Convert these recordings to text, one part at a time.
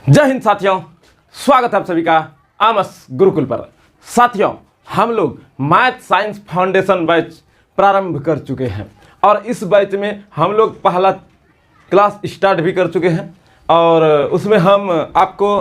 जय हिंद साथियों, स्वागत है आप सभी का आमस गुरुकुल पर। साथियों, हम लोग मैथ साइंस फाउंडेशन बैच प्रारंभ कर चुके हैं और इस बैच में हम लोग पहला क्लास स्टार्ट भी कर चुके हैं और उसमें हम आपको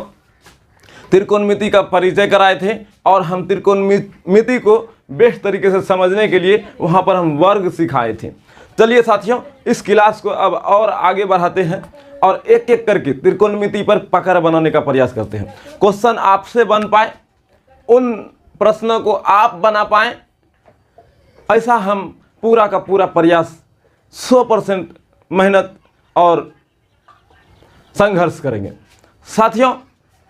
त्रिकोणमिति का परिचय कराए थे और हम त्रिकोणमिति को बेस्ट तरीके से समझने के लिए वहाँ पर हम वर्ग सिखाए थे। चलिए साथियों, इस क्लास को अब और आगे बढ़ाते हैं और एक एक करके त्रिकोणमिति पर पकड़ बनाने का प्रयास करते हैं। क्वेश्चन आपसे बन पाए, उन प्रश्नों को आप बना पाएं, ऐसा हम पूरा का पूरा प्रयास 100% मेहनत और संघर्ष करेंगे। साथियों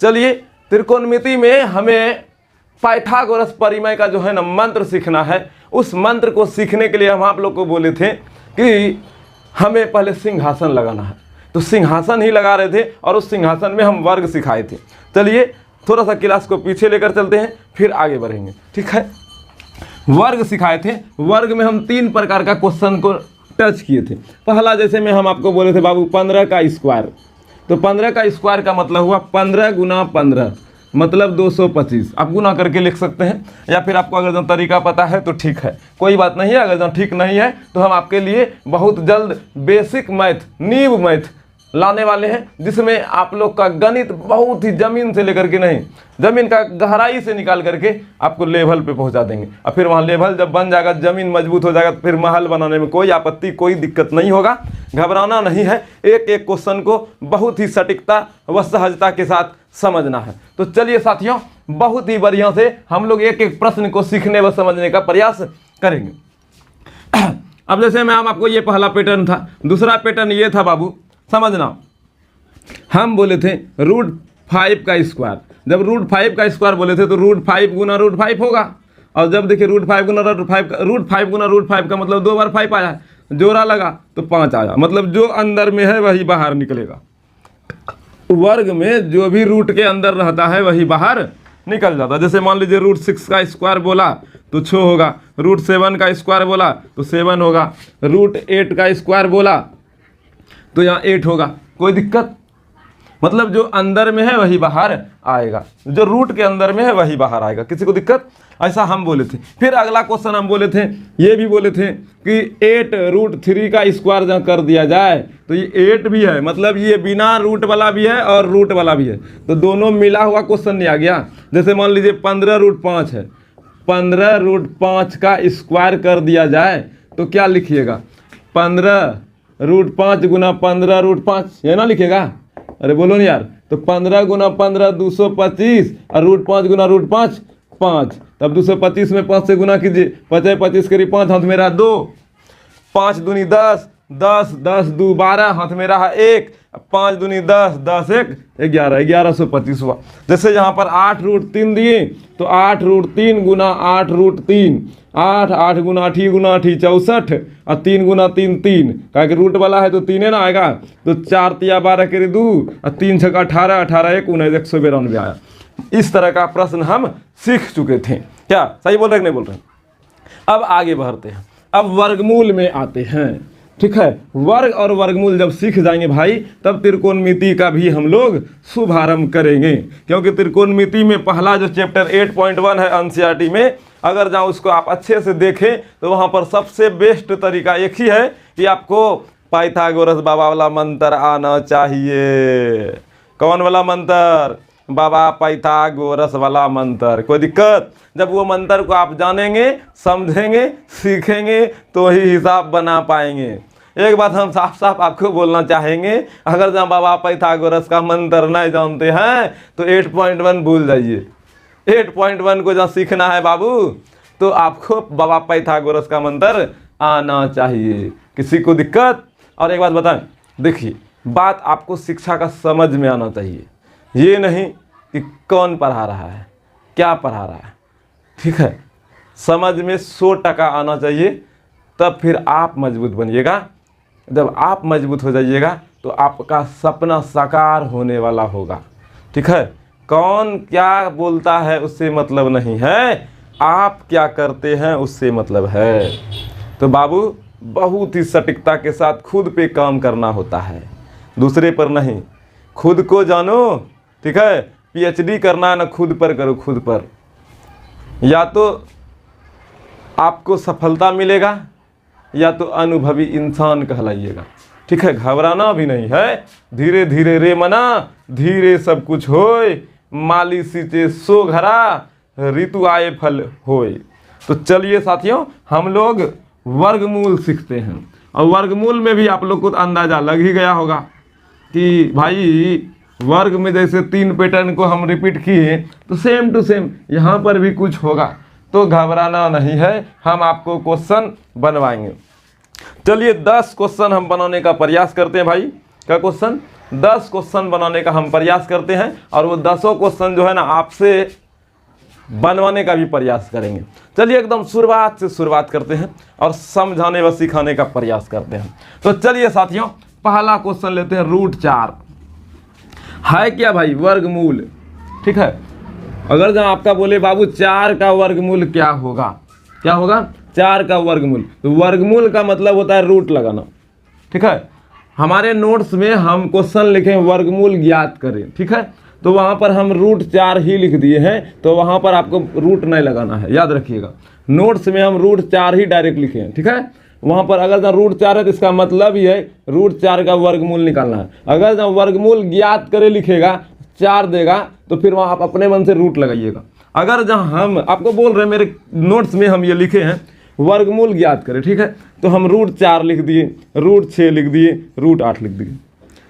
चलिए, त्रिकोणमिति में हमें पाइथागोरस परिमेय का जो है ना मंत्र सीखना है। उस मंत्र को सीखने के लिए हम आप लोग को बोले थे कि हमें पहले सिंहासन लगाना है, तो सिंहासन ही लगा रहे थे और उस सिंहासन में हम वर्ग सिखाए थे। चलिए थोड़ा सा क्लास को पीछे लेकर चलते हैं, फिर आगे बढ़ेंगे। ठीक है, वर्ग सिखाए थे। वर्ग में हम 3 प्रकार का क्वेश्चन को टच किए थे। पहला जैसे में हम आपको बोले थे बाबू 15 का स्क्वायर, तो 15 का स्क्वायर का मतलब हुआ 15 गुना 15 मतलब 225। आप गुना करके लिख सकते हैं या फिर आपको अगर जो तरीका पता है तो ठीक है, कोई बात नहीं है। अगर जो ठीक नहीं है तो हम आपके लिए बहुत जल्द बेसिक मैथ, नींव मैथ लाने वाले हैं, जिसमें आप लोग का गणित बहुत ही ज़मीन से लेकर के नहीं, ज़मीन का गहराई से निकाल करके आपको लेवल पे पहुंचा देंगे। और फिर वहाँ लेवल जब बन जाएगा, ज़मीन मजबूत हो जाएगा, तो फिर महल बनाने में कोई आपत्ति, कोई दिक्कत नहीं होगा। घबराना नहीं है, एक एक क्वेश्चन को बहुत ही सटीकता व सहजता के साथ समझना है। तो चलिए साथियों, बहुत ही बढ़िया से हम लोग एक एक प्रश्न को सीखने व समझने का प्रयास करेंगे। अब जैसे मैं आपको ये पहला पैटर्न था, दूसरा पैटर्न ये था बाबू, समझना। हम बोले थे √5 का स्क्वायर। जब √5 का स्क्वायर बोले थे तो √5 गुना √5 होगा। और जब देखिए √5 गुना √5 का मतलब 2 बार 5 आया, जोड़ा लगा तो 5 आया, मतलब जो अंदर में है वही बाहर निकलेगा। वर्ग में जो भी रूट के अंदर रहता है वही बाहर निकल जाता है। जैसे मान लीजिए √6 का स्क्वायर बोला तो 6 होगा, √7 का स्क्वायर बोला तो 7 होगा, √8 का स्क्वायर बोला तो यहाँ 8 होगा। कोई दिक्कत, मतलब जो अंदर में है वही बाहर आएगा, जो रूट के अंदर में है वही बाहर आएगा। किसी को दिक्कत, ऐसा हम बोले थे। फिर अगला क्वेश्चन हम बोले थे, ये भी बोले थे कि 8√3 का स्क्वायर जहाँ कर दिया जाए तो ये 8 भी है, मतलब ये बिना रूट वाला भी है और रूट वाला भी है, तो दोनों मिला हुआ क्वेश्चन नहीं आ गया। जैसे मान लीजिए 15√5 है, 15√5 का स्क्वायर कर दिया जाए तो क्या लिखिएगा, 15√5 गुना 15√5, ये ना लिखेगा। अरे बोलो ना यार, तो 15 गुना 15 225 और √5 गुना √5 5। तब 225 में 5 से गुना कीजिए, 5 25 करीब 5, हाथ में रहा 2, 5 दूनी 10, 10 10 2 12, हाथ में रहा 1, 5 दूनी 10, 10 1 11, 1125 हुआ। जैसे यहाँ पर 8√3 दिए तो 8√3 गुना 8√3, 8 8 गुना 8 गुना 8 64 और 3 गुना 3 3, क्या कि रूट वाला है तो 3 है ना आएगा, तो 4 तिया 12 करी 2 और 3 छक्का 18, 18 1 19, 192 आया। इस तरह का प्रश्न हम सीख चुके थे। क्या सही बोल रहे नहीं बोल रहे? अब आगे बढ़ते हैं, अब वर्गमूल में आते हैं। ठीक है, वर्ग और वर्गमूल जब सीख जाएंगे भाई, तब त्रिकोणमिति का भी हम लोग शुभारंभ करेंगे। क्योंकि त्रिकोणमिति में पहला जो चैप्टर 8.1 है एनसीईआरटी में, अगर जहाँ उसको आप अच्छे से देखें तो वहाँ पर सबसे बेस्ट तरीका एक ही है कि आपको पाइथागोरस बाबा वाला मंत्र आना चाहिए। कौन वाला मंत्र? बाबा पाइथागोरस वाला मंत्र। कोई दिक्कत? जब वो मंत्र को आप जानेंगे, समझेंगे, सीखेंगे तो ही हिसाब बना पाएंगे। एक बात हम साफ साफ आपको बोलना चाहेंगे, अगर जहाँ बाबा पाइथागोरस का मंत्र नहीं जानते हैं तो 8.1 भूल जाइए। 8.1 को जहाँ सीखना है बाबू, तो आपको बाबा पाइथागोरस का मंत्र आना चाहिए। किसी को दिक्कत? और एक बात बताएं, देखिए बात आपको शिक्षा का समझ में आना चाहिए, ये नहीं कि कौन पढ़ा रहा है, क्या पढ़ा रहा है। ठीक है, समझ में 100% आना चाहिए, तब फिर आप मजबूत बनिएगा। जब आप मजबूत हो जाइएगा तो आपका सपना साकार होने वाला होगा। ठीक है, कौन क्या बोलता है उससे मतलब नहीं है, आप क्या करते हैं उससे मतलब है। तो बाबू बहुत ही सटीकता के साथ खुद पे काम करना होता है, दूसरे पर नहीं। खुद को जानो ठीक है, पीएचडी करना है ना खुद पर करो, खुद पर, या तो आपको सफलता मिलेगा या तो अनुभवी इंसान कहलाइएगा। ठीक है, घबराना भी नहीं है, धीरे धीरे रे मना धीरे सब कुछ होए, माली सींचे सो घरा ऋतु आए फल होए। तो चलिए साथियों, हम लोग वर्गमूल सीखते हैं, और वर्गमूल में भी आप लोग को अंदाजा लग ही गया होगा कि भाई वर्ग में जैसे 3 पैटर्न को हम रिपीट किए तो सेम टू सेम यहाँ पर भी कुछ होगा। तो घबराना नहीं है, हम आपको क्वेश्चन बनवाएंगे। चलिए 10 क्वेश्चन हम बनाने का प्रयास करते हैं भाई। क्या क्वेश्चन? 10 क्वेश्चन बनाने का हम प्रयास करते हैं, और वो 10 क्वेश्चन जो है ना आपसे बनवाने का भी प्रयास करेंगे। चलिए एकदम शुरुआत से शुरुआत करते हैं और समझाने व सिखाने का प्रयास करते हैं। तो चलिए साथियों, पहला क्वेश्चन लेते हैं। √4 है क्या भाई? वर्गमूल। ठीक है, अगर जहाँ आपका बोले बाबू 4 का वर्गमूल क्या होगा, क्या होगा? 4 का वर्गमूल। तो वर्गमूल का मतलब होता है रूट लगाना। ठीक है, हमारे नोट्स में हम क्वेश्चन लिखे वर्गमूल ज्ञात करें। ठीक है, तो वहाँ पर हम √4 ही लिख दिए हैं, तो वहाँ पर आपको रूट नहीं लगाना है, याद रखिएगा। नोट्स में हम √4 ही डायरेक्ट लिखे हैं। ठीक है, वहाँ पर अगर जहाँ √4 है तो इसका मतलब ही है √4 का वर्गमूल निकालना है। अगर जहाँ वर्गमूल ज्ञात करे लिखेगा 4 देगा तो फिर वहाँ आप अपने मन से रूट लगाइएगा। अगर जहाँ हम आपको बोल रहे हैं मेरे नोट्स में हम ये लिखे हैं वर्गमूल ज्ञात करें, ठीक है, तो हम √4 लिख दिए, √6 लिख दिए, √8 लिख दिए।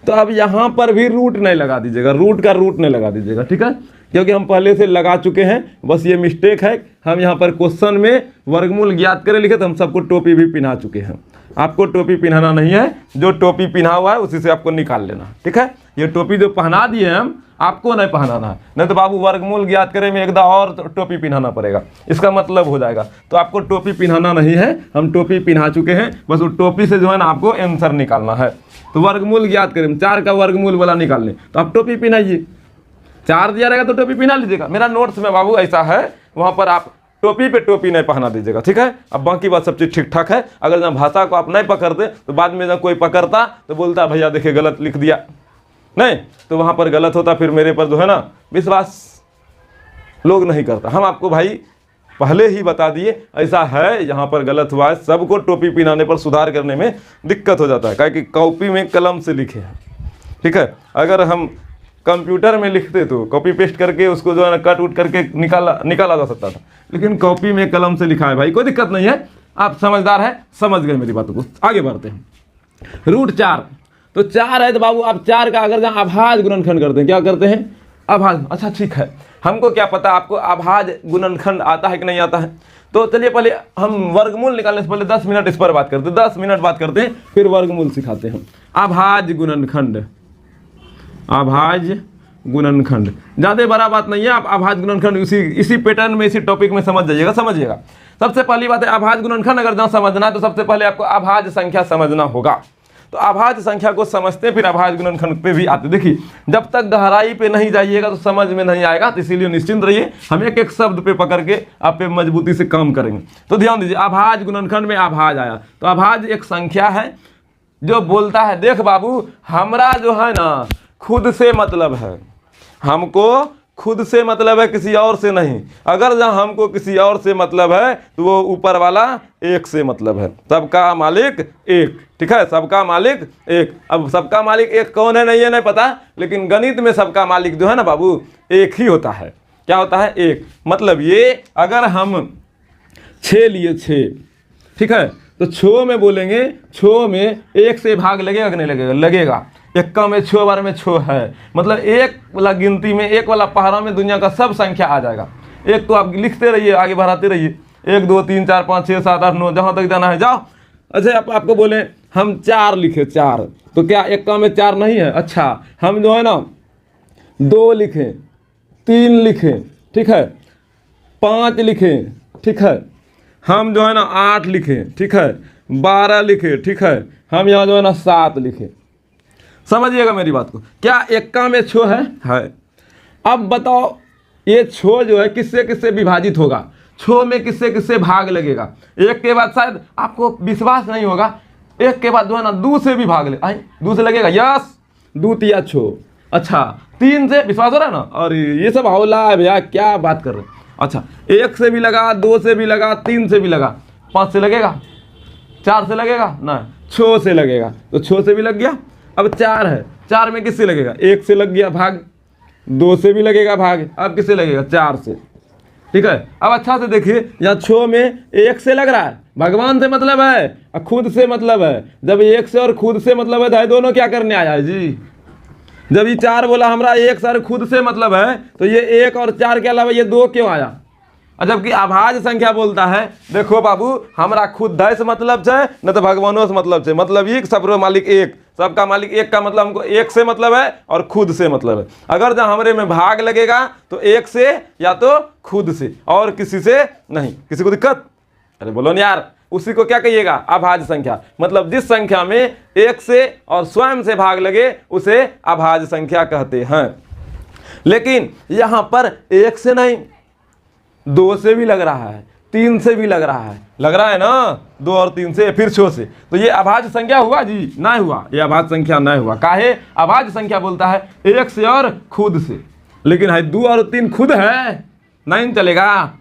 तो अब यहाँ पर भी रूट नहीं लगा दीजिएगा, रूट का रूट नहीं लगा दीजिएगा। ठीक है, क्योंकि हम पहले से लगा चुके हैं, बस ये मिस्टेक है। हम यहाँ पर क्वेश्चन में वर्गमूल ज्ञात करें लिखे तो हम सबको टोपी भी पहना चुके हैं। आपको टोपी पहनाना नहीं है, जो टोपी पहना हुआ है उसी से आपको निकाल लेना। ठीक है, ये टोपी जो पहना दिए हम आपको नहीं पहनाना है, नहीं तो बाबू वर्गमूल ज्ञात करें में एकदम और टोपी पहनाना पड़ेगा, इसका मतलब हो जाएगा। तो आपको टोपी पहनाना नहीं है, हम टोपी पहना चुके हैं, बस वो टोपी से जो है ना आपको आंसर निकालना है। तो वर्गमूल ज्ञात करें, 4 का वर्गमूल वाला निकाल लें, तो आप टोपी पहनाइए। 4 दिया रहेगा तो टोपी पहना लीजिएगा। मेरा नोट्स में बाबू ऐसा है, वहाँ पर आप टोपी पे टोपी नहीं पहना दीजिएगा। ठीक है, अब बाकी बात सब चीज़ ठीक ठाक है। अगर जहाँ भाषा को आप नहीं पकड़ते तो बाद में जब कोई पकड़ता तो बोलता भैया देखिए गलत लिख दिया, नहीं तो वहाँ पर गलत होता, फिर मेरे पर जो है ना विश्वास लोग नहीं करता। हम आपको भाई पहले ही बता दिए ऐसा है, यहाँ पर गलत हुआ है। सबको टोपी पहनाने पर सुधार करने में दिक्कत हो जाता है, क्योंकि कॉपी में कलम से लिखे हैं। ठीक है, अगर हम कंप्यूटर में लिखते तो कॉपी पेस्ट करके उसको जो है ना कट उट करके निकाला जा सकता था, लेकिन कॉपी में कलम से लिखा है भाई, कोई दिक्कत नहीं है। आप समझदार है, समझ गए मेरी बातों को। आगे बढ़ते हैं। √4 तो 4 है तो बाबू आप 4 का अगर जहाँ अभाज्य गुणनखंड करते हैं, क्या करते हैं? अभाज्य। अच्छा ठीक है, हमको क्या पता आपको अभाज्य गुणनखंड आता है कि नहीं आता है। तो चलिए पहले हम वर्गमूल निकालने से पहले 10 मिनट इस पर बात करते हैं, 10 मिनट बात करते हैं, फिर वर्गमूल सिखाते हैं। अभाज्य गुणनखंड, अभाज्य गुणनखंड ज़्यादा बड़ा बात नहीं है। आप अभाज्य गुणनखंड इसी पैटर्न में, इसी टॉपिक में समझ जाइएगा, समझिएगा। सबसे पहली बात है अभाज्य गुणनखंड अगर जहाँ समझना है तो सबसे पहले आपको अभाज्य संख्या समझना होगा। तो अभाज्य संख्या को समझते फिर अभाज्य गुणनखंड पे भी आते। देखिए जब तक गहराई पे नहीं जाइएगा तो समझ में नहीं आएगा, तो इसीलिए निश्चिंत रहिए, हम एक एक शब्द पे पकड़ के आप पे मजबूती से काम करेंगे। तो ध्यान दीजिए, अभाज्य गुणनखंड में अभाज्य आया, तो अभाज्य एक संख्या है जो बोलता है देख बाबू हमरा जो है ना खुद से मतलब है, हमको खुद से मतलब है, किसी और से नहीं। अगर जहाँ हमको किसी और से मतलब है तो वो ऊपर वाला एक से मतलब है, सबका मालिक एक। ठीक है, सबका मालिक एक। अब सबका मालिक एक कौन है नहीं है नहीं पता, लेकिन गणित में सबका मालिक जो है ना बाबू एक ही होता है। क्या होता है? एक। मतलब ये अगर हम 6 लिए 6, ठीक है, तो 6 में बोलेंगे 6 में 1 से भाग लगेगा कि नहीं लगेगा? लगेगा। 1 में 6 बार में 6 है, मतलब एक वाला गिनती में, एक वाला पहाड़ा में दुनिया का सब संख्या आ जाएगा। एक तो आप लिखते रहिए, आगे बढ़ाते रहिए, 1 2 3 4 5 6 7 8 9 जहाँ तक जाना है जाओ। अच्छा आपको बोले हम 4 लिखे 4, तो क्या 1 में 4 नहीं है? अच्छा हम जो है ना 2 लिखें, 3 लिखें, ठीक है, 5 लिखें, ठीक है, हम जो है ना 8 लिखें, ठीक है, 12 लिखे, ठीक है, हम यहाँ जो है ना 7 लिखे। समझिएगा मेरी बात को। क्या 1 में 6 है? अब बताओ ये 6 जो है किससे किससे विभाजित होगा? 6 में किससे किससे भाग लगेगा? 1 के बाद शायद आपको विश्वास नहीं होगा, 1 के बाद जो है ना 2 से भी भाग ले, 2 से लगेगा। यस, 2 तिया 6, अच्छा 3 से विश्वास हो रहा है ना। और ये सब हौला है भैया, क्या बात कर रहे हैं। अच्छा 1 से भी लगा, 2 से भी लगा, 3 से भी लगा, 5 से लगेगा, 4 से लगेगा ना, 6 से लगेगा, तो 6 से भी लग गया। अब 4 है, 4 में किससे लगेगा, 1 से लग गया भाग, 2 से भी लगेगा भाग, अब किससे लगेगा, 4 से। ठीक है, अब अच्छा से देखिए, यहाँ 6 में 1 से लग रहा है, भगवान से मतलब है और खुद से मतलब है। जब 1 से और खुद से मतलब है तो दोनों क्या करने आया है जी। जब ये 4 बोला हमरा 1 से और खुद से मतलब है, तो ये 1 और 4 के अलावा ये 2 क्यों आया। और जबकि अभाज्य संख्या बोलता है, देखो बाबू हमरा खुद से मतलब है न तो भगवानों से मतलब है, मतलब एक सबरो मालिक एक, सबका मालिक एक का मतलब हमको 1 से मतलब है और खुद से मतलब है। अगर जब हमरे में भाग लगेगा तो 1 से या तो खुद से, और किसी से नहीं। किसी को दिक्कत, अरे बोलो न यार, उसी को क्या कहिएगा, अभाज्य संख्या। मतलब जिस संख्या में 1 से और स्वयं से भाग लगे उसे अभाज्य संख्या कहते हैं। लेकिन यहां पर 1 से नहीं, 2 से भी लग रहा है, 3 से भी लग रहा है ना, 2 और 3 से, फिर 6 से, तो ये अभाज्य संख्या हुआ जी, ना हुआ, ये अभाज्य संख्या ना हुआ। काहे, अभाज्य संख्या बोलता है 1 से और खुद से, लेकिन है 2 और 3 खुद है, नहीं चलेगा।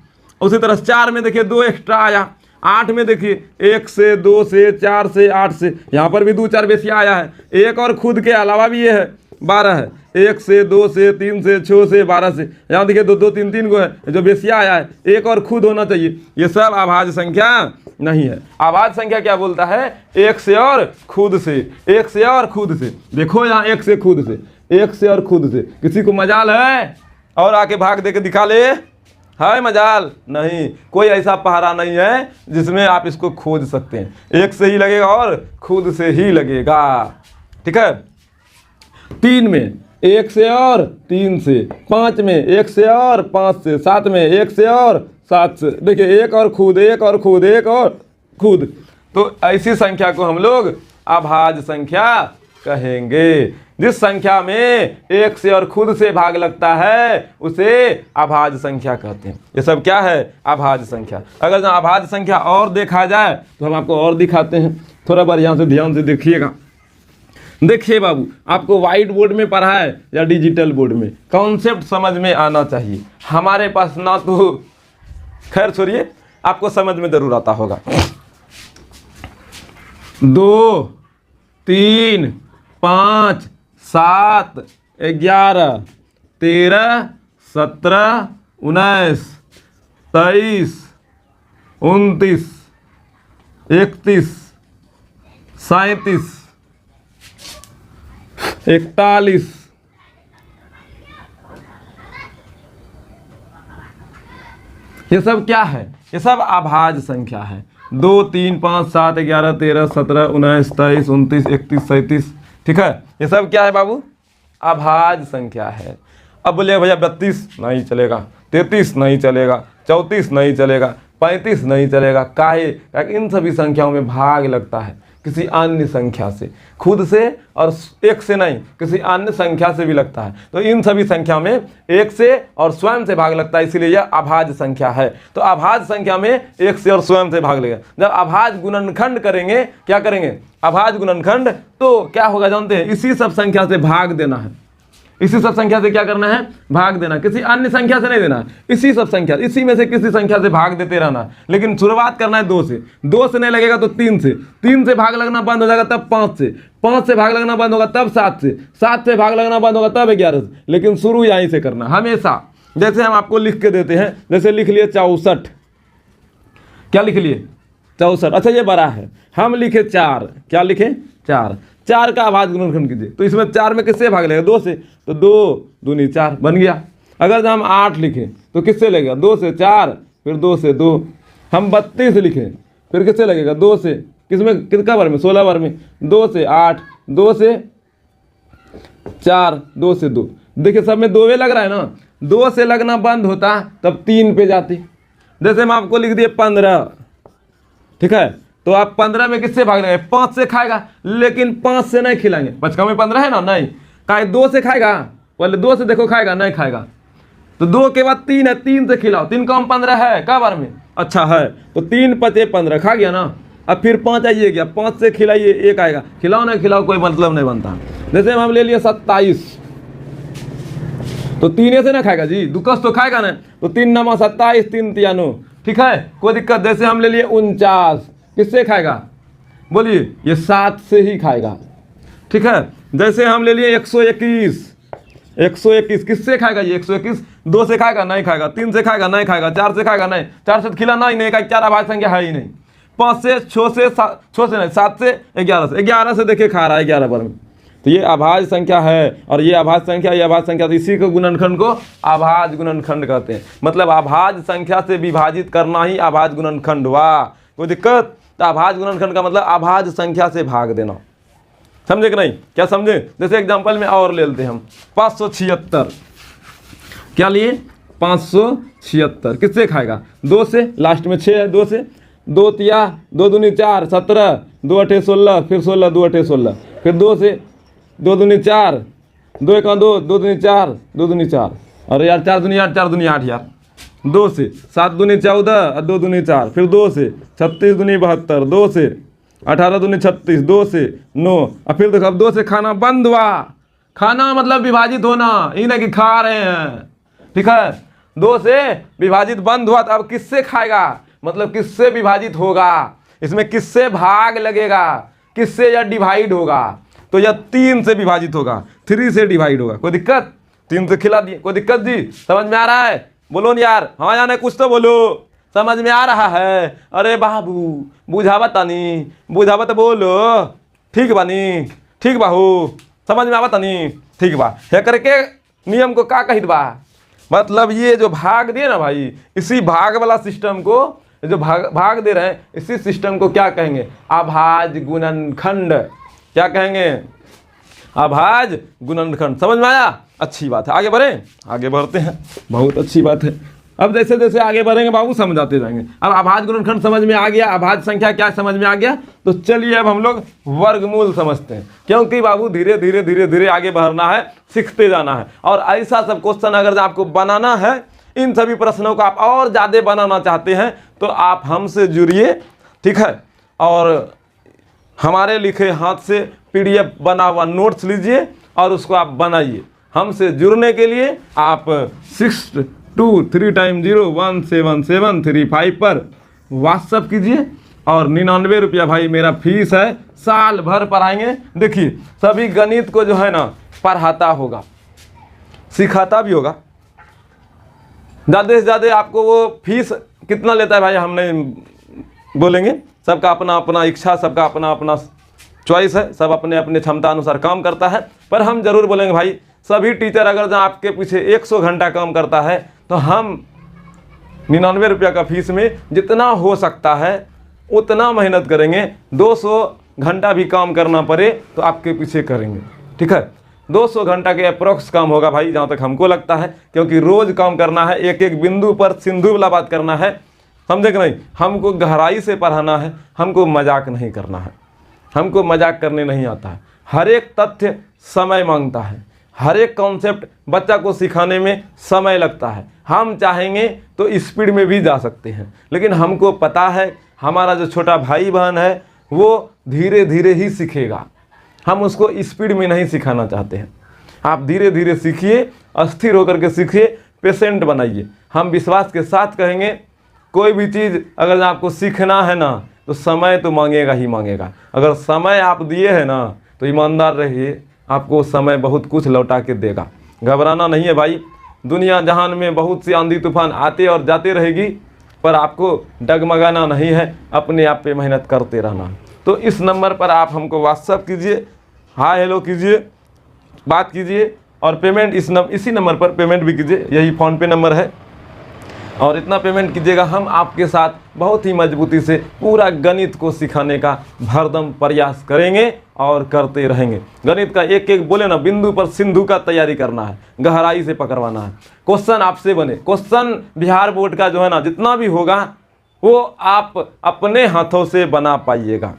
उसी तरह 4 में देखिए 2 एक्स्ट्रा आया, 8 में देखिए 1 से, 2 से, 4 से, 8 से, यहाँ पर भी 2 4 बेसिया आया है। 1 और खुद के अलावा भी ये है 12 है, 1 से, 2 से, 3 से, 6 से, 12 से, यहाँ देखिए 2 2 3 3 को है जो बेसिया आया है, 1 और खुद होना चाहिए। ये सब अभाज्य संख्या नहीं है। अभाज्य संख्या क्या बोलता है, 1 से और खुद से, 1 से और खुद से। देखो यहाँ 1 से खुद से, 1 से और खुद से। किसी को मजाल है और आके भाग दे के दिखा ले, है मजाल? नहीं, कोई ऐसा पहाड़ा नहीं है जिसमें आप इसको खोज सकते हैं। 1 से ही लगेगा और खुद से ही लगेगा। ठीक है, 3 में 1 से और 3 से, 5 में 1 से और 5 से, 7 में 1 से और 7 से। देखिए 1 और खुद, 1 और खुद, 1 और खुद, तो ऐसी संख्या को हम लोग अभाज्य संख्या कहेंगे। जिस संख्या में 1 से और खुद से भाग लगता है उसे अभाज्य संख्या कहते हैं। ये सब क्या है, अभाज्य संख्या। अगर जहाँ अभाज्य संख्या और देखा जाए तो हम आपको और दिखाते हैं, थोड़ा बार यहाँ से ध्यान से देखिएगा। देखिए बाबू, आपको व्हाइट बोर्ड में पढ़ा है या डिजिटल बोर्ड में, कॉन्सेप्ट समझ में आना चाहिए। हमारे पास ना तो, खैर छोड़िए, आपको समझ में जरूर आता होगा। 2 3 5 7 11 13 17 19 23 29 31 37 41, ये सब क्या है, ये सब अभाज्य संख्या है। 2 3 5 7 11 13 17 19 23 29 31 37। ठीक है, ये सब क्या है बाबू, अभाज्य संख्या है। अब बोले भैया 32 नहीं चलेगा, 33 नहीं चलेगा, 34 नहीं चलेगा, 35 नहीं चलेगा। काहे, इन सभी संख्याओं में भाग लगता है किसी अन्य संख्या से, खुद से और 1 से नहीं, किसी अन्य संख्या से भी लगता है। तो इन सभी संख्या में 1 से और स्वयं से भाग लगता है, इसीलिए यह अभाज्य संख्या है। तो अभाज्य संख्या में 1 से और स्वयं से भाग लगेगा। जब अभाज्य गुणनखंड करेंगे, क्या करेंगे, अभाज्य गुणनखंड, तो क्या होगा जानते हैं, इसी सब संख्या से भाग देना है। इसी सब संख्या से क्या करना है, भाग देना, किसी अन्य संख्या से नहीं देना है। इसी सब संख्या, इसी में से किसी संख्या से भाग देते रहना है। लेकिन शुरुआत करना है 2 से, 2 से नहीं लगेगा तो 3 से, 3 से भाग लगना बंद हो जाएगा तब 5 से, 5 से भाग लगना बंद होगा तब 7 से, 7 से भाग लगना बंद होगा तब 11 से। लेकिन शुरू यहीं से करना हमेशा। जैसे हम आपको लिख के देते हैं, जैसे लिख लिए 64, क्या लिख लिए 64। अच्छा ये बड़ा है, हम लिखे 4, क्या लिखे 4, 4 का अभाज्य गुणनखंड कीजिए। तो इसमें 4 में किससे भाग लगेगा, 2 से, तो 2 दूनी 4 बन गया। अगर हम 8 लिखें तो किससे लगेगा, 2 से 4, फिर 2 से 2। हम 32 लिखें फिर किससे लगेगा, 2 से, किसमें, किसका बार में, 16 बार में, 2 से 8, 2 से 4, 2 से 2। देखिए सब में 2 लग रहा है ना, 2 से लगना बंद होता तब 3 पे जाती। जैसे हम आपको लिख दिए 15, ठीक है, तो आप 15 में किससे भाग लेंगे, 5 से खाएगा, लेकिन 5 से नहीं खिलाएंगे। 5 में 15 है ना, नहीं, काहे 2 से खाएगा, पहले 2 से देखो खाएगा, नहीं खाएगा, तो 2 के बाद 3 है, 3 से खिलाओ, 3 कम 15 है, का बार में, अच्छा है, तो 3 5 15 खा गया ना। अब फिर 5 आइए गया, 5 से खिलाइए 1 आएगा, खिलाओ नहीं खिलाओ कोई मतलब नहीं बनता। जैसे हम ले लिए 27, तो 3 से ना खाएगा जी, दुकस तो खाएगा ना। तो 3 नमा 27, 3 तिया 9, ठीक है, कोई दिक्कत। जैसे हम ले लिए 49, किससे खाएगा बोलिए, ये 7 से ही खाएगा, ठीक है। जैसे हम ले लिए 121, 121 किससे खाएगा ये 121, 2 से खाएगा नहीं खाएगा, 3 से खाएगा नहीं खाएगा, 4 से खाएगा नहीं, 4 से खिलाना ही नहीं का, 4 अभाज्य संख्या है ही नहीं। 5 से, 6 से, 6 से नहीं, 7 से, 11 से देखिए खा रहा है 11 पर में, तो ये अभाज्य संख्या है। और ये अभाज्य संख्या, ये अभाज्य संख्या, तो इसी को गुणनखंड को अभाज्य गुणनखंड कहते हैं। मतलब अभाज्य संख्या से विभाजित करना ही अभाज्य गुणनखंड हुआ। कोई दिक्कत? तो अभाज्य गुणनखंड का मतलब अभाज्य संख्या से भाग देना, समझे कि नहीं? क्या समझे? जैसे एग्जांपल में और ले लेते हैं हम 576, क्या लिए 576, किससे खाएगा 2 से, लास्ट में 6 है, 2 से, 2 तिया 2 दूनी 4, 17, 2 अठे 16, फिर 16, 2 अठे 16, फिर 2 से, 2 दूनी 4, 2 एक 2, 2 दूनी 4, 2 दूनी 4, अरे यार 4 दूनी 8, 4 दूनी 8 यार। 2 से 7 दूनी 14 और 2 दूनी 4, फिर 2 से 36 दूनी 72, 2 से 18 दूनी 36, 2 से 9, और फिर देखो अब 2 से खाना बंद हुआ। खाना मतलब विभाजित होना, ये नहीं कि खा रहे हैं, ठीक है। 2 से विभाजित बंद हुआ, तो अब किससे खाएगा, मतलब किससे विभाजित होगा, इसमें किससे भाग लगेगा, किससे यह डिवाइड होगा, तो यह 3 से विभाजित होगा, 3 से डिवाइड होगा। कोई दिक्कत? 3 से खिला दिए, कोई दिक्कत जी? समझ में आ रहा है? बोलो न यार, हाँ या नहीं, कुछ तो बोलो, समझ में आ रहा है? अरे बाबू बुझावत तनी, बुझावत बोलो, ठीक बानी, ठीक बाहू, समझ में आवत तनी, ठीक बा। हे करके नियम को का कहित बा, मतलब ये जो भाग दिए ना भाई, इसी भाग वाला सिस्टम को, जो भाग दे रहे हैं, इसी सिस्टम को क्या कहेंगे, अभाज्य गुणनखंड। क्या कहेंगे? अभाज्य गुणनखंड। समझ में आया? अच्छी बात है, आगे बढ़े, आगे बढ़ते हैं, बहुत अच्छी बात है। अब जैसे जैसे आगे बढ़ेंगे बाबू समझाते जाएंगे। अब अभाज्य गुणनखंड समझ में आ गया, अभाज्य संख्या क्या समझ में आ गया, तो चलिए अब हम लोग वर्गमूल समझते हैं, क्योंकि बाबू धीरे धीरे धीरे धीरे आगे बढ़ना है, सीखते जाना है। और ऐसा सब क्वेश्चन अगर आपको बनाना है, इन सभी प्रश्नों को आप और ज़्यादा बनाना चाहते हैं, तो आप हमसे जुड़िए, ठीक है। और हमारे लिखे हाथ से PDF बना हुआ नोट्स लीजिए और उसको आप बनाइए। हमसे जुड़ने के लिए आप 6230177735 पर व्हाट्सअप कीजिए, और 99 रुपया भाई मेरा फीस है, साल भर पढ़ाएंगे। देखिए सभी गणित को जो है ना पढ़ाता होगा, सिखाता भी होगा। ज़्यादा से ज़्यादा आपको वो फीस कितना लेता है भाई हम नहीं बोलेंगे, सबका अपना अपना इच्छा, सबका अपना अपना चॉइस है, सब अपने अपने क्षमता अनुसार काम करता है। पर हम जरूर बोलेंगे भाई, सभी टीचर अगर जहाँ आपके पीछे 100 घंटा काम करता है, तो हम 99 रुपया का फीस में जितना हो सकता है उतना मेहनत करेंगे। 200 घंटा भी काम करना पड़े तो आपके पीछे करेंगे, ठीक है। 200 घंटा के अप्रोक्स काम होगा भाई, जहाँ तक हमको लगता है, क्योंकि रोज़ काम करना है, एक एक बिंदु पर सिंधु वाला बात करना है, समझे कि नहीं। हमको गहराई से पढ़ाना है, हमको मजाक नहीं करना है, हमको मजाक करने नहीं आता है। हर एक तथ्य समय मांगता है, हर एक कॉन्सेप्ट बच्चा को सिखाने में समय लगता है। हम चाहेंगे तो स्पीड में भी जा सकते हैं, लेकिन हमको पता है हमारा जो छोटा भाई बहन है वो धीरे धीरे ही सीखेगा, हम उसको स्पीड में नहीं सिखाना चाहते हैं। आप धीरे धीरे सीखिए, अस्थिर होकर के सीखिए, पेशेंट बनाइए। हम विश्वास के साथ कहेंगे, कोई भी चीज़ अगर आपको सीखना है ना, तो समय तो मांगेगा ही मांगेगा। अगर समय आप दिए हैं ना, तो ईमानदार रहिए, आपको समय बहुत कुछ लौटा के देगा। घबराना नहीं है भाई, दुनिया जहान में बहुत सी आंधी तूफान आते और जाते रहेगी, पर आपको डगमगाना नहीं है, अपने आप पे मेहनत करते रहना। तो इस नंबर पर आप हमको व्हाट्सअप कीजिए, हाय हेलो कीजिए, बात कीजिए, और पेमेंट इसी नंबर पर पेमेंट भी कीजिए, यही फ़ोनपे नंबर है। और इतना पेमेंट कीजिएगा, हम आपके साथ बहुत ही मजबूती से पूरा गणित को सिखाने का भरदम प्रयास करेंगे और करते रहेंगे। गणित का एक एक बोले ना बिंदु पर सिंधु का तैयारी करना है, गहराई से पकड़वाना है। क्वेश्चन आपसे बने, क्वेश्चन बिहार बोर्ड का जो है ना जितना भी होगा वो आप अपने हाथों से बना पाइएगा,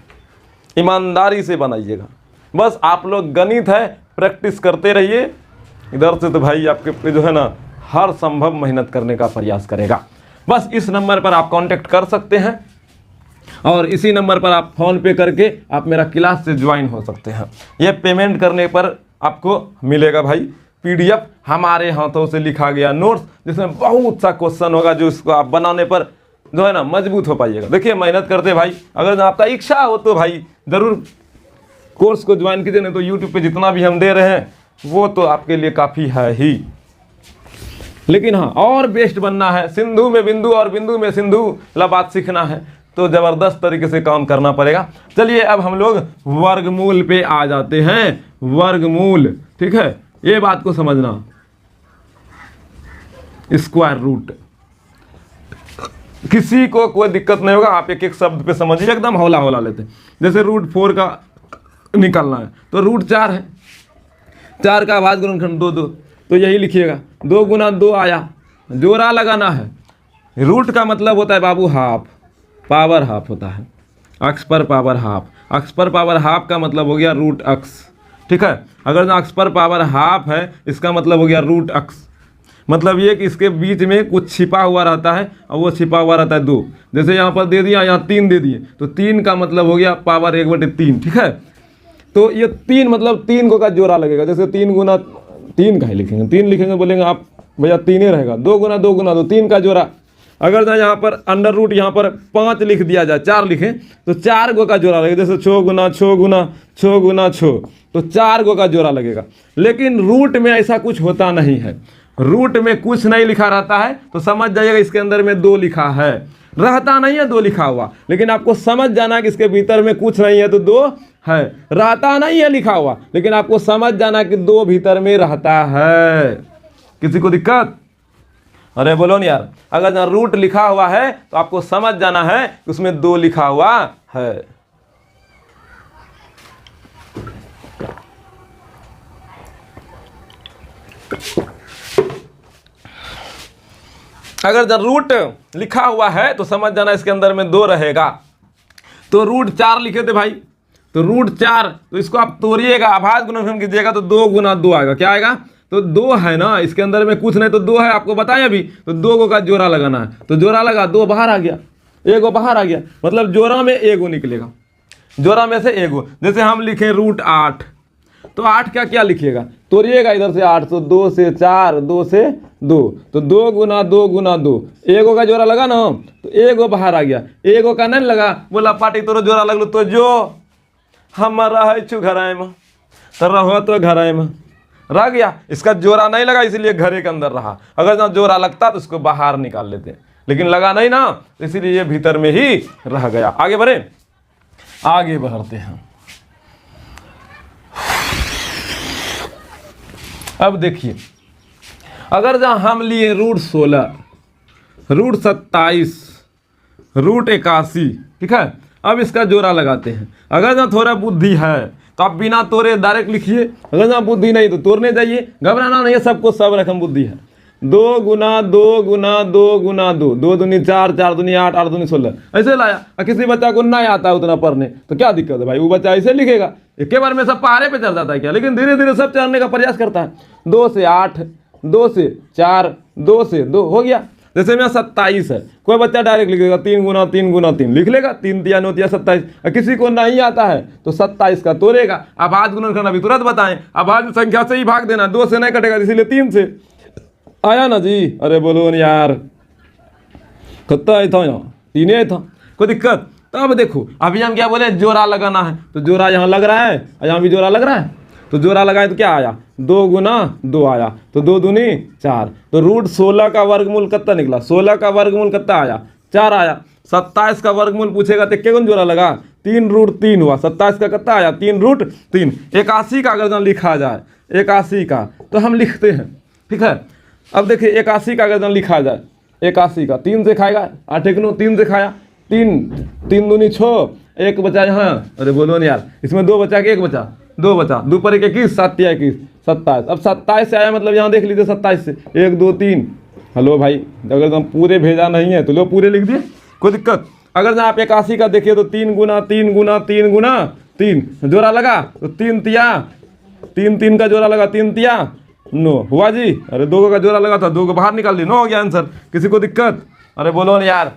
ईमानदारी से बनाइएगा। बस आप लोग गणित है प्रैक्टिस करते रहिए। इधर से तो भाई आपके पे जो है ना हर संभव मेहनत करने का प्रयास करेगा। बस इस नंबर पर आप कांटेक्ट कर सकते हैं, और इसी नंबर पर आप फ़ोन पे करके आप मेरा क्लास से ज्वाइन हो सकते हैं। ये पेमेंट करने पर आपको मिलेगा भाई PDF हमारे हाथों से लिखा गया नोट्स, जिसमें बहुत सा क्वेश्चन होगा जो इसको आप बनाने पर जो है ना मजबूत हो पाइएगा। देखिए मेहनत करते भाई, अगर आपका इच्छा हो तो भाई ज़रूर कोर्स को ज्वाइन कीजिए, नहीं तो यूट्यूब पे जितना भी हम दे रहे हैं वो तो आपके लिए काफ़ी है ही। लेकिन हाँ, और बेस्ट बनना है, सिंधु में बिंदु और बिंदु में सिंधु ला बात सीखना है तो ज़बरदस्त तरीके से काम करना पड़ेगा। चलिए अब हम लोग वर्गमूल पे आ जाते हैं। वर्गमूल, ठीक है, ये बात को समझना। स्क्वायर रूट, किसी को कोई दिक्कत नहीं होगा, आप एक एक शब्द पे समझिए, एकदम हौला हौला लेते हैं। जैसे रूट 4 का निकालना है तो रूट 4 है, 4 का भाज्य गुणनखंड 2 2, तो यही लिखिएगा 2 गुना 2 आया, जोड़ा लगाना है। रूट का मतलब होता है बाबू हाफ, पावर हाफ होता है, अक्ष पर पावर हाफ। अक्ष पर पावर हाफ का मतलब हो गया रूट अक्ष, ठीक है। अगर अक्ष पर पावर हाफ है इसका मतलब हो गया रूट अक्ष, मतलब ये कि इसके बीच में कुछ छिपा हुआ रहता है और वो छिपा हुआ रहता है 2। जैसे यहाँ पर दे दिया, यहाँ 3 दे दिए, तो 3 का मतलब हो गया पावर 1/3, ठीक है। तो ये 3 मतलब 3 को का जोड़ा लगेगा। जैसे 3 गुना 3 का ही लिखेंगे, 3 लिखेंगे, बोलेंगे आप भैया 3 ही रहेगा। 2 गुना 2 गुना 2, 3 का जोड़ा। अगर ना यहाँ पर अंडर रूट यहाँ पर 5 लिख दिया जाए, 4 लिखें तो 4 गो का जोड़ा लगेगा। जैसे 6 गुना 6 गुना 6 गुना 6, तो 4 गो का जोड़ा लगेगा। लेकिन रूट में ऐसा कुछ होता नहीं है, रूट में कुछ नहीं लिखा रहता है, तो समझ जाइएगा इसके अंदर में 2 लिखा है, रहता नहीं है 2 लिखा हुआ, लेकिन आपको समझ जाना कि इसके भीतर में कुछ नहीं है तो 2 है, रहता नहीं है लिखा हुआ, लेकिन आपको समझ जाना कि 2 भीतर में रहता है। किसी को दिक्कत? अरे बोलो नहीं यार, अगर जहाँ रूट लिखा हुआ है तो आपको समझ जाना है कि उसमें 2 लिखा हुआ है। अगर जब रूट लिखा हुआ है तो समझ जाना इसके अंदर में 2 रहेगा। तो रूट 4 लिखे थे भाई, तो रूट 4, तो इसको आप तोड़िएगा, अभाज्य गुणनखंड कीजिएगा तो 2 गुना 2 आएगा। क्या आएगा? तो 2 है ना, इसके अंदर में कुछ नहीं तो 2 है, आपको बताया अभी। तो 2 गो का जोड़ा लगाना है, तो जोड़ा लगा, 2 बाहर आ गया, 1 गो बाहर आ गया, मतलब जोड़ा में 1 गो निकलेगा, जोड़ा में से 1 गो। जैसे हम लिखे रूट 8, तो 8 का क्या लिखिएगा? तोड़िएगा इधर से 8, तो 2 से 4, 2 से 2, तो 2 गुना 2 गुना 2, 1 गो का जोड़ा लगा ना, तो 1 गो बाहर आ गया, 1 गो का नहीं लगा, बोला पार्टी तोरो जोड़ा लगलो, तो जो हम रह छु घराए में, तो रहो तो घराए में रह गया। इसका जोड़ा नहीं लगा इसलिए घरे के अंदर रहा, अगर ना जोड़ा लगता तो उसको बाहर निकाल लेते, लेकिन लगा नहीं ना, इसीलिए ये भीतर में ही रह गया। आगे बढ़े, आगे बढ़ते हैं। अब देखिए, अगर जहाँ हम लिए रूट 16, रूट 27, रूट 81, ठीक है। अब इसका जोड़ा लगाते हैं। अगर जहाँ थोड़ा बुद्धि है तो आप बिना तोड़े डायरेक्ट लिखिए, अगर जहाँ बुद्धि नहीं तो तोड़ने जाइए, घबराना नहीं है, सबको सब रकम बुद्धि है। 2 गुना 2 गुना 2 गुना 2, 2 दूनी 4, 4 दूनी 8, 8 दूनी 16, ऐसे लाया। और किसी बच्चा को नहीं आता है उतना पढ़ने तो क्या दिक्कत है भाई, वो बच्चा ऐसे लिखेगा, एक बार में सब पहाड़े पे चढ़ जाता है क्या, लेकिन धीरे धीरे सब चढ़ने का प्रयास करता है। 2 से 8, 2 से 4, 2 से 2 हो गया। जैसे में 27 है, कोई बच्चा डायरेक्ट लिखेगा 3 गुना 3 गुना 3 लिख लेगा, 3 तिया 9 तिया 27। किसी को नहीं आता है तो 27 का तोड़ेगा। अभाज्य गुणनखंड अभी तुरंत बताएं, अभाज्य संख्या से ही भाग देना, 2 से नहीं कटेगा, इसीलिए 3 से आया ना जी। अरे बोलो न यार, कितना था यहाँ, 3 ही था, कोई दिक्कत? तो अब देखो, अभी हम क्या बोले, जोड़ा लगाना है, तो जोड़ा यहाँ लग रहा है और यहाँ भी जोड़ा लग रहा है, तो जोड़ा लगाए तो क्या आया, 2 गुना 2 आया, तो 2 दूनी 4, तो रूट 16 का वर्गमूल कितना निकला, 16 का वर्गमूल कितना आया, 4 आया। 27 का वर्गमूल पूछेगा तो क्या जोड़ा लगा, 3 रूट 3 हुआ, 27 का कितना आया, 3 रूट 3। 81 का अगर लिखा जाए, 81 का तो हम लिखते हैं, ठीक है। अब देखिए 81 का अगर लिखा जाए, 81 का 3 से खाएगा, 8 1 9 3 से खाया, 3 दूनी 6, 1 बचा यहाँ। अरे बोलो नहीं यार, इसमें 2 बचा कि 1 बचा, 2 बचा, 2 पर 1 21, 7 तिया 21, 27। अब 27 से आया, मतलब यहाँ देख लीजिए 27 से 1 2 3। हेलो भाई, अगर हम पूरे भेजा नहीं है तो लो पूरे लिख दिए, कोई दिक्कत? अगर जहाँ आप 81 का देखिए तो 3 गुना 3 गुना 3 गुना 3 जोड़ा लगा, तो 3 तिया 3 3 का जोड़ा लगा, 3 तिया 9 हुआ जी। अरे 2 का जोड़ा लगा था, 2 को बाहर निकाल दिया, 9 हो गया आंसर। किसी को दिक्कत? अरे बोलो ना यार,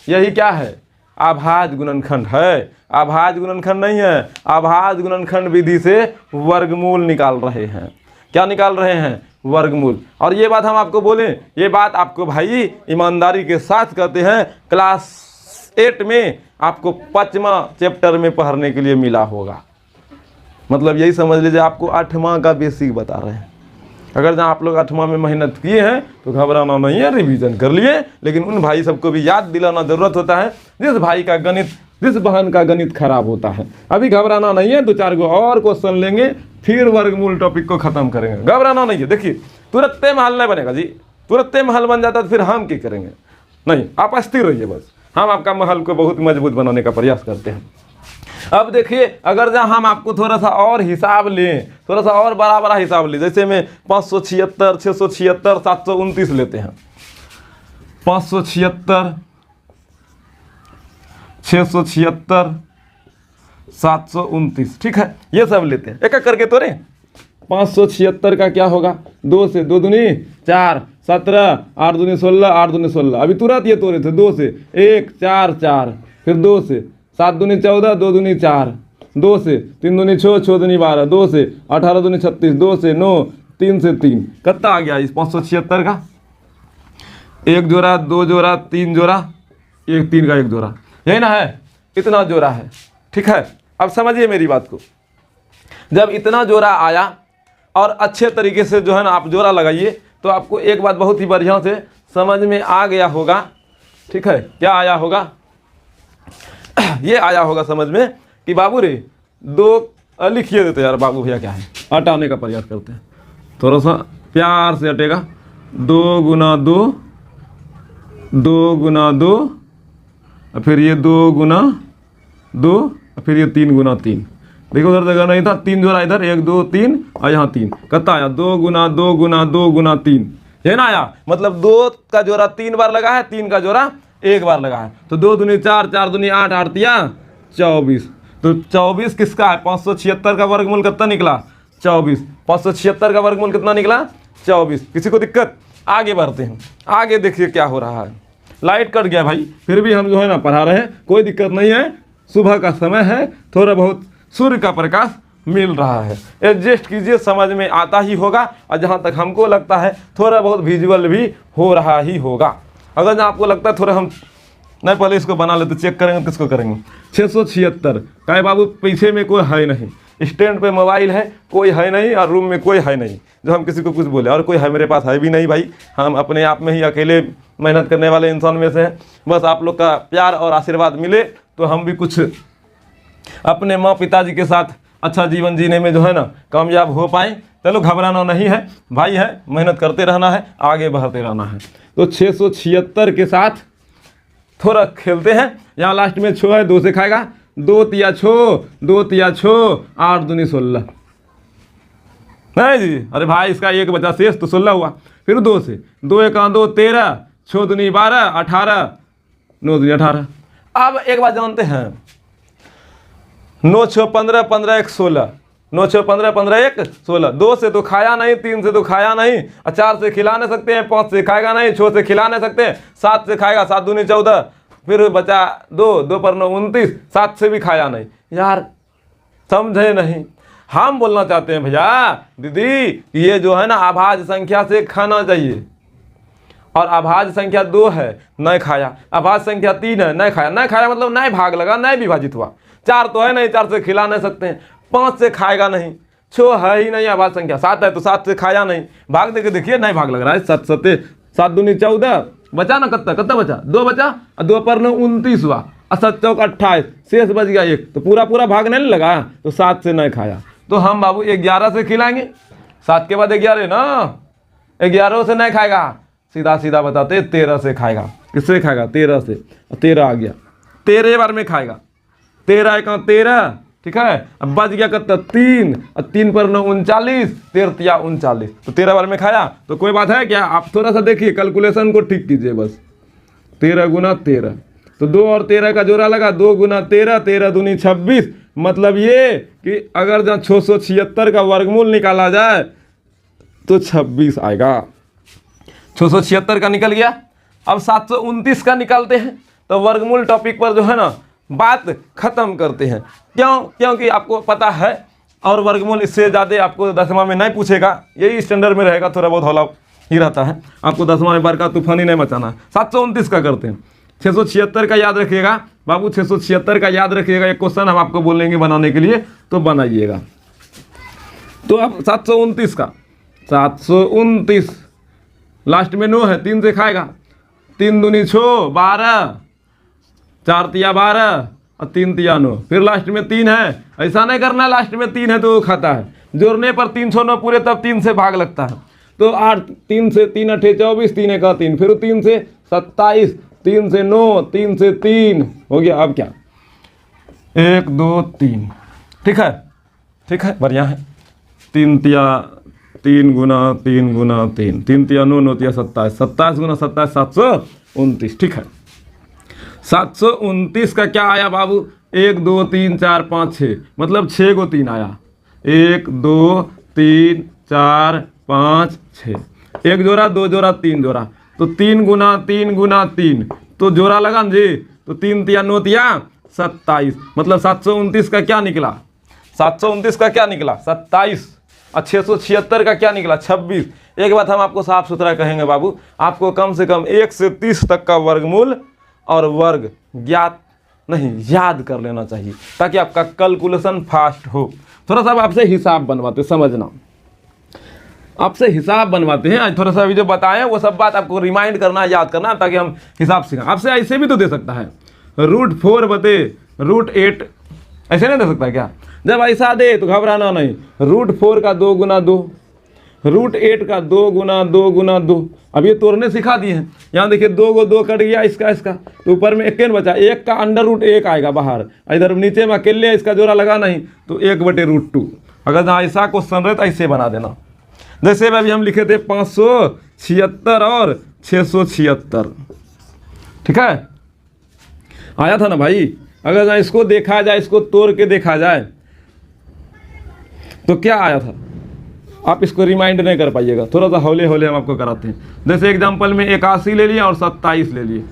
यही क्या है, अभाज्य गुणनखंड है। अभाज्य गुणनखंड नहीं है, अभाज्य गुणनखंड विधि से वर्गमूल निकाल रहे हैं। क्या निकाल रहे हैं, वर्गमूल। और ये बात हम आपको बोले, ये बात आपको भाई ईमानदारी के साथ कहते हैं क्लास 8 में आपको 5वां चैप्टर में पढ़ने के लिए मिला होगा। मतलब यही समझ लीजिए आपको 8वां का बेसिक बता रहे हैं। अगर जहाँ आप लोग 8वां में मेहनत किए हैं तो घबराना नहीं है, रिवीजन कर लिए। लेकिन उन भाई सबको भी याद दिलाना ज़रूरत होता है जिस भाई का गणित, जिस बहन का गणित खराब होता है। अभी घबराना नहीं है, 2-4 गो और क्वेश्चन लेंगे, फिर वर्गमूल टॉपिक को ख़त्म करेंगे। घबराना नहीं है। देखिए तुरंत महल नहीं बनेगा जी, तुरंत महल बन जाता तो फिर हम क्या करेंगे। नहीं, आप स्थिर रहिए बस, हम आपका महल को बहुत मजबूत बनाने का प्रयास करते हैं। अब देखिए, अगर जहाँ हम आपको थोड़ा सा और हिसाब लें, थोड़ा सा और बड़ा बड़ा हिसाब लें, जैसे में 576, 676, 729 लेते हैं। 576, 676, 729, ठीक है, ये सब लेते हैं एक एक करके तोड़े। 576 का क्या होगा, 2 से 2 दूनी 4, 17, 8 दूनी 16, 8 दूनी 16। अभी तुरंत ये तोड़े थे, 2 से 1, 4, 4, फिर 2 से 7 दूनी 14, 2 दूनी 4, 2 से 3 दूनी 6, 6 दूनी 12, 2 से 18 दूनी 36, 2 से 9, 3 से 3। कितना आ गया इस 576 का, 1 जोड़ा, 2 जोड़ा, 3 जोड़ा, 3 का 1 जोड़ा, यही ना है, इतना जोड़ा है। ठीक है, अब समझिए मेरी बात को। जब इतना जोड़ा आया और अच्छे तरीके से जो है ना आप जोड़ा लगाइए तो आपको एक बात बहुत ही बढ़िया से समझ में आ गया होगा। ठीक है, क्या आया होगा, ये आया होगा समझ में कि बाबू रे 2 लिखिए देते यार बाबू भैया, क्या है, हटाने का प्रयास करते हैं, थोड़ा सा प्यार से हटेगा। 2 गुना 2, 2 गुना 2, फिर ये 2 गुना 2, फिर ये 3 गुना 3। देखो उधर जगह नहीं था, 3 जोड़ा इधर, 1 2 3 और यहाँ 3। कितना आया, 2 गुना 2 गुना 2 गुना 3, ये ना आया। मतलब 2 का जोड़ा 3 बार लगा है, 3 का जोड़ा 1 बार लगा है। तो 2 दूनी 4, 4 दूनी 8, 8 तिया 24। तो 24 किसका है, 576 का वर्गमूल कितना निकला, 24। 576 का वर्गमूल कितना निकला, 24। किसी को दिक्कत, आगे बढ़ते हैं। आगे देखिए क्या हो रहा है, लाइट कट गया भाई, फिर भी हम जो है ना पढ़ा रहे हैं, कोई दिक्कत नहीं है। सुबह का समय है, थोड़ा बहुत सूर्य का प्रकाश मिल रहा है, एडजस्ट कीजिए, समझ में आता ही होगा। और जहाँ तक हमको लगता है थोड़ा बहुत विजुअल भी हो रहा ही होगा। अगर जहाँ आपको लगता है थोड़ा हम नहीं, पहले इसको बना लेते, चेक करेंगे किसको करेंगे। 676 का बाबू, पीछे में कोई है नहीं, स्टैंड पे मोबाइल है, कोई है नहीं, और रूम में कोई है नहीं जो हम किसी को कुछ बोले। और कोई है मेरे पास है भी नहीं भाई, हम अपने आप में ही अकेले मेहनत करने वाले इंसान में से हैं। बस आप लोग का प्यार और आशीर्वाद मिले तो हम भी कुछ अपने माँ पिताजी के साथ अच्छा जीवन जीने में जो है ना कामयाब हो पाए। चलो घबराना नहीं है भाई, है मेहनत करते रहना है, आगे बढ़ते रहना है। तो 676 के साथ थोड़ा खेलते हैं। यहाँ लास्ट में 6 है, 2 से खाएगा, 2 तिया 6, 2 तिया 6, 8 दूनी 16। नहीं जी, अरे भाई इसका 1 बचा शेष, तो 16 हुआ। फिर 2 से 2 1 2 13, 6 दूनी 12, 18, 9 दूनी 18। अब एक बात जानते हैं, 9 6 15, 15 1 16, 9 6 15, 15 1 16। 2 से तो खाया नहीं, 3 से तो खाया नहीं, 4 से खिला नहीं सकते हैं, 5 से खाएगा नहीं, 6 से खिला नहीं सकते, 7 से खाएगा, 7 दूनी 14, फिर बचा 2, 2 पर 9 29, 7 से भी खाया नहीं। यार समझे नहीं, हम बोलना चाहते हैं भैया दीदी, ये जो है ना अभाज्य संख्या से खाना चाहिए। और अभाज्य संख्या 2 है, नहीं खाया। अभाज्य संख्या 3 है, नहीं खाया। नहीं खाया मतलब नहीं भाग लगा, नहीं विभाजित हुआ। 4 तो है नहीं, 4 से खिला नहीं सकते हैं। 5 से खाएगा नहीं, 6 है ही नहीं अभाज्य संख्या। 7 है तो 7 से खाया नहीं, भाग देके देखिए नहीं भाग लग रहा है। 7 7 7 दूनी 14, बचा ना कितना बचा, 2 बचा, और 2 पर 9 29 हुआ, और 7 चौक 28, शेष बच गया 1। तो पूरा पूरा भाग नहीं लगा, तो 7 से नहीं खाया। तो हम बाबू 11 से खिलाएंगे, 7 के बाद 11 ना, 11 से नहीं खाएगा, सीधा सीधा बताते 13 से खाएगा। किससे खाएगा, 13 से। 13 आ गया, 13 बार में खाएगा, 13 1 13, ठीक है। अब बच गया कितना, 3, और 3 पर 9 39, 13 तिया 39। तो 13 बार में खाया, तो कोई बात है क्या। आप थोड़ा सा देखिए, कैलकुलेशन को ठीक कीजिए बस। 13 गुना 13, तो 2 और 13 का जोड़ा लगा, 2 गुना 13, 13 दूनी 26। मतलब ये कि अगर जहाँ 676 का वर्गमूल निकाला जाए तो 26 आएगा। 676 का निकल गया। अब 729 का निकालते हैं, तो वर्गमूल टॉपिक पर जो है ना बात खत्म करते हैं। क्यों, क्योंकि आपको पता है और वर्गमूल इससे ज़्यादा आपको 10वां में नहीं पूछेगा, यही स्टैंडर्ड में रहेगा, थोड़ा बहुत हौला ही रहता है। आपको 10वां में बार का तूफान ही नहीं मचाना है। 729 का करते हैं। 676 का याद रखिएगा बाबू, 676 का याद रखिएगा। एक क्वेश्चन हम आपको बोलेंगे बनाने के लिए, तो बनाइएगा। तो अब 729 का 729 लास्ट में 9 है, 3 से खाएगा। 3 दूनी 6, 12, 4 तिया 12 और 3 तिया 9, फिर लास्ट में 3 है। ऐसा नहीं करना लास्ट में 3 है तो वो खाता है। जोड़ने पर 309 पूरे, तब 3 से भाग लगता है। तो 8, 3 से 3 8 24, 3 1 3, फिर 3 से 27, 3 से 9, 3 से 3 हो गया। अब क्या 1 2 3, ठीक है, ठीक है, बढ़िया है। 3 तिया 3 गुना 3 गुना 3, 3 तिया 9, 9 तिया 27, 27 गुना 27 729, ठीक है। 729 का क्या आया बाबू? 1 2 3 4 5 6, मतलब 6 को 3 आया। 1 2 3 4 5 6, एक जोड़ा 2 जोड़ा 3 जोड़ा, तो 3 गुना 3 गुना 3, तो जोड़ा लगा ना जी, तो 3 तिया 9 तिया 27, मतलब 729 का क्या निकला? 729 का क्या निकला? 27। और 676 का क्या निकला? 26। एक बात हम आपको साफ सुथरा कहेंगे बाबू, आपको कम से कम 1 से 30 तक का वर्गमूल और वर्ग ज्ञात नहीं याद कर लेना चाहिए, ताकि आपका कैलकुलेशन फास्ट हो। थोड़ा सा आपसे हिसाब बनवाते, समझना, आपसे हिसाब बनवाते हैं। आज थोड़ा सा अभी जो बताएं वो सब बात आपको रिमाइंड करना, याद करना, ताकि हम हिसाब सीखें। आपसे ऐसे भी तो दे सकता है, √4 बटे √8, ऐसे नहीं दे सकता क्या? जब ऐसा दे तो घबराना नहीं। √4 का 2 गुना 2, √8 का 2 गुना 2 गुना 2। अब ये तोड़ने सिखा दिए हैं। यहाँ देखिए 2 को 2 कट गया, इसका इसका, तो ऊपर में 1 बचा, 1 का √1 आएगा बाहर। इधर नीचे में अकेले इसका जोड़ा लगा नहीं, तो 1 बटे √2। अगर ऐसा क्वेश्चन रहे तो ऐसे बना देना। जैसे अभी हम लिखे थे 576 और 676, ठीक है, आया था ना भाई। अगर इसको देखा जाए, इसको तोड़ के देखा जाए तो क्या आया था, आप इसको रिमाइंड नहीं कर पाइएगा। थोड़ा सा हौले हौले हम आपको कराते हैं। जैसे एग्जांपल में 81 ले लिए और 27 ले लिए,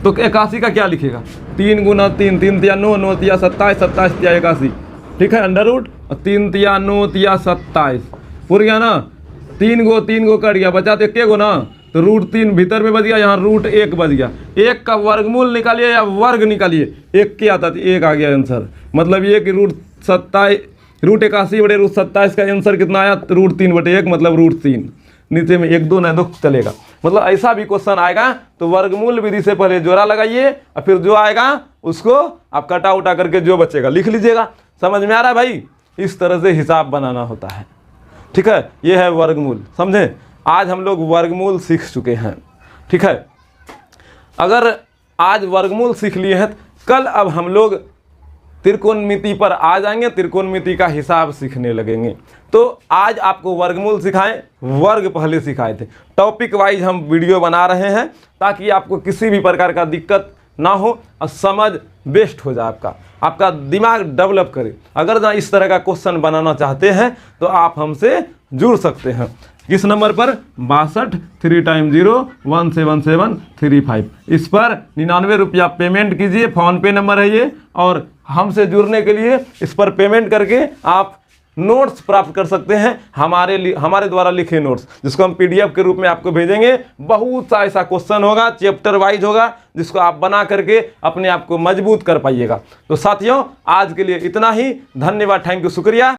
तो 81 का क्या लिखेगा? 3 गुना 3, 3 तिया 9, 9 तिया 27, 27 तिया 81, ठीक है, अंडर रूट, और 3 तिया 9 तिया 27, पूर गया ना। 3 गो कट गया, बचा तो 1 गो ना, तो √3 भीतर में बच गया, यहाँ √1 बच गया। 1 का वर्गमूल निकालिए या वर्ग निकालिए, 1 क्या आता था? 1 आ गया आंसर। मतलब ये कि √81 बटे √27 का आंसर कितना आया? √3 बटे 1, मतलब √3। नीचे में 1 2 नहीं तो चलेगा। मतलब ऐसा भी क्वेश्चन आएगा तो वर्गमूल विधि से पहले जोड़ा लगाइए, और फिर जो आएगा उसको आप कटा उटा करके जो बचेगा लिख लीजिएगा। समझ में आ रहा है भाई? इस तरह से हिसाब बनाना होता है, ठीक है। ये है वर्गमूल, समझे? आज हम लोग वर्गमूल सीख चुके हैं, ठीक है। अगर आज वर्गमूल सीख लिए हैं, कल अब हम लोग त्रिकोणमिति पर आ जाएंगे, त्रिकोणमिति का हिसाब सीखने लगेंगे। तो आज आपको वर्गमूल सिखाएं, वर्ग पहले सिखाए थे। टॉपिक वाइज हम वीडियो बना रहे हैं, ताकि आपको किसी भी प्रकार का दिक्कत ना हो और समझ बेस्ट हो जाए, आपका दिमाग डेवलप करे। अगर ना इस तरह का क्वेश्चन बनाना चाहते हैं तो आप हमसे जुड़ सकते हैं। किस नंबर पर? 62 3 × 0 17735। इस पर 99 रुपया पेमेंट कीजिए, फ़ोनपे नंबर है ये। और हमसे जुड़ने के लिए इस पर पेमेंट करके आप नोट्स प्राप्त कर सकते हैं, हमारे द्वारा लिखे नोट्स, जिसको हम PDF के रूप में आपको भेजेंगे। बहुत सा ऐसा क्वेश्चन होगा, चैप्टर वाइज होगा, जिसको आप बना करके अपने आप को मजबूत कर पाइएगा। तो साथियों, आज के लिए इतना ही। धन्यवाद, थैंक यू, शुक्रिया।